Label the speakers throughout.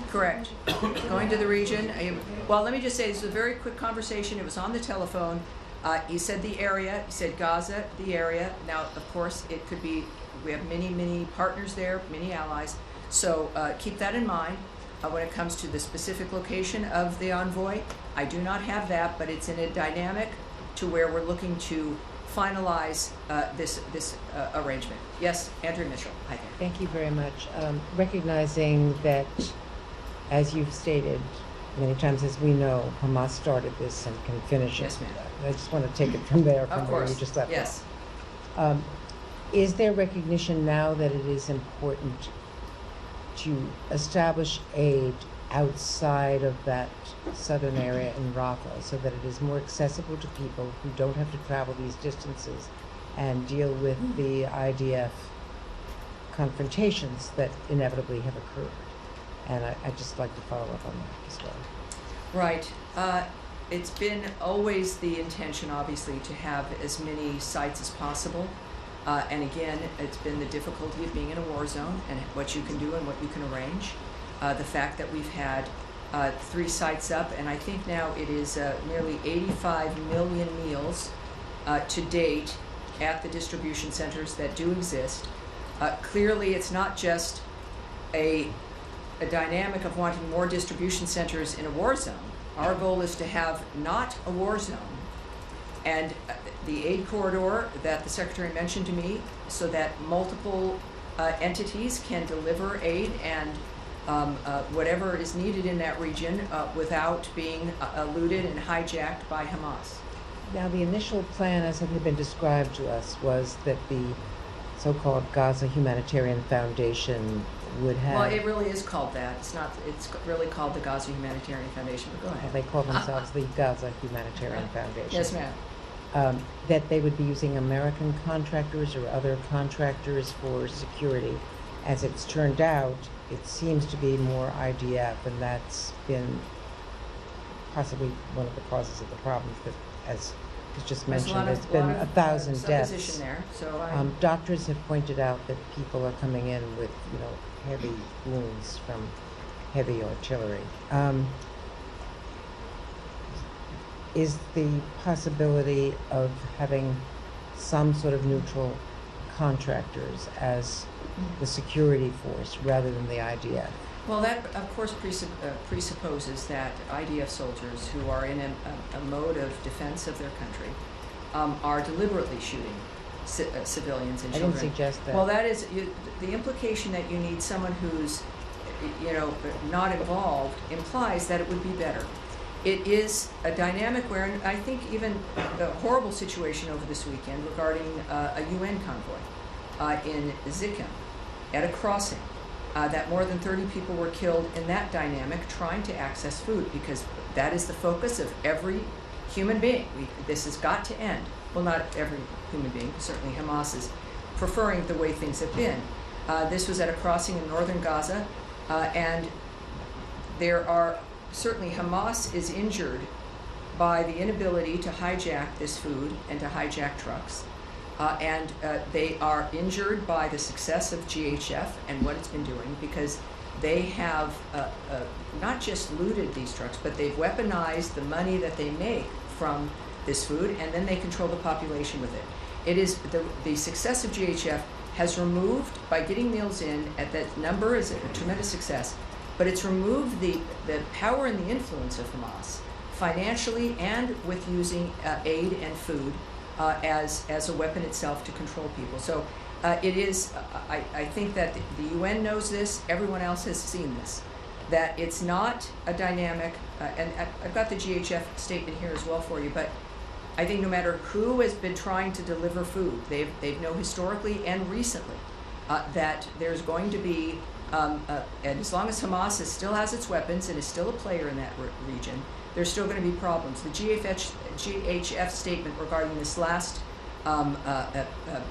Speaker 1: Correct. Going to the region. Well, let me just say, this was a very quick conversation. It was on the telephone. He said the area. He said Gaza, the area. Now, of course, it could be, we have many, many partners there, many allies. So keep that in mind when it comes to the specific location of the envoy. I do not have that, but it's in a dynamic to where we're looking to finalize this arrangement. Yes, Andrew Mitchell. Hi there.
Speaker 2: Thank you very much. Recognizing that, as you've stated many times, as we know, Hamas started this and can finish it.
Speaker 1: Yes, ma'am.
Speaker 2: I just want to take it from there, from
Speaker 1: Of
Speaker 2: where
Speaker 1: course.
Speaker 2: you just left
Speaker 1: Yes.
Speaker 2: off. Is there recognition now that it is important to establish aid outside of that southern area in Rafah so that it is more accessible to people who don't have to travel these distances and deal with the IDF confrontations that inevitably have occurred? And I'd just like to follow up on that as well.
Speaker 1: Right. It's been always the intention, obviously, to have as many sites as possible. And again, it's been the difficulty of being in a war zone and what you can do and what you can arrange. The fact that we've had 3 sites up, and I think now it is nearly 85 million meals to date at the distribution centers that do exist. Clearly, it's not just a dynamic of wanting more distribution centers in a war zone. Our goal is to have not a war zone, and the aid corridor that the Secretary mentioned to me, so that multiple entities can deliver aid and whatever is needed in that region without being eluded and hijacked by Hamas.
Speaker 2: Now, the initial plan, as it had been described to us, was that the so-called Gaza Humanitarian Foundation would have...
Speaker 1: Well, it really is called that. It's not. It's really called the Gaza Humanitarian Foundation. But go ahead.
Speaker 2: They call themselves the Gaza Humanitarian Foundation.
Speaker 1: Yes, ma'am.
Speaker 2: That they would be using American contractors or other contractors for security. As it's turned out, it seems to be more IDF, and that's been possibly one of the causes of the problems that, as was just mentioned, there's been 1,000 deaths.
Speaker 1: There, so
Speaker 2: doctors have pointed out that people are coming in with, heavy wounds from heavy artillery. Is the possibility of having some sort of neutral contractors as the security force rather than the IDF?
Speaker 1: Well, that, of course, presupposes that IDF soldiers who are in a mode of defense of their country are deliberately shooting civilians and children.
Speaker 2: I didn't suggest that.
Speaker 1: Well, that is the implication that you need someone who's, not involved implies that it would be better. It is a dynamic where, and I think even the horrible situation over this weekend regarding a UN convoy in Zikkim at a crossing, that more than 30 people were killed in that dynamic trying to access food, because that is the focus of every human being. This has got to end. Well, not every human being, certainly Hamas is preferring the way things have been. This was at a crossing in northern Gaza, and there are certainly Hamas is injured by the inability to hijack this food and to hijack trucks. And they are injured by the success of GHF and what it's been doing, because they have not just looted these trucks, but they've weaponized the money that they make from this food, and then they control the population with it. It is the success of GHF has removed, by getting meals in at that number is a tremendous success, but it's removed the power and the influence of Hamas financially and with using aid and food as a weapon itself to control people. So it is, I think that the UN knows this, everyone else has seen this, that it's not a dynamic, and I've got the GHF statement here as well for you, but I think no matter who has been trying to deliver food, they've known historically and recently that there's going to be, and as long as Hamas still has its weapons and is still a player in that region, there's still going to be problems. The GHF statement regarding this last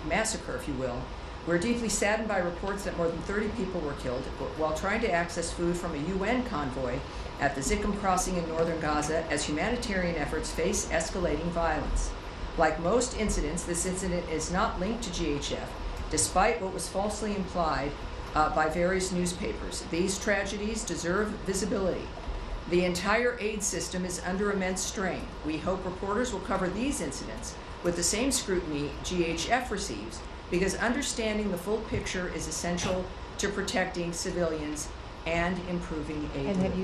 Speaker 1: massacre, if you will, we're deeply saddened by reports that more than 30 people were killed while trying to access food from a UN convoy at the Zikkim crossing in northern Gaza as humanitarian efforts face escalating violence. Like most incidents, this incident is not linked to GHF, despite what was falsely implied by various newspapers. These tragedies deserve visibility. The entire aid system is under immense strain. We hope reporters will cover these incidents with the same scrutiny GHF receives, because understanding the full picture is essential to protecting civilians and improving aid
Speaker 2: And have
Speaker 1: delivery.
Speaker 2: you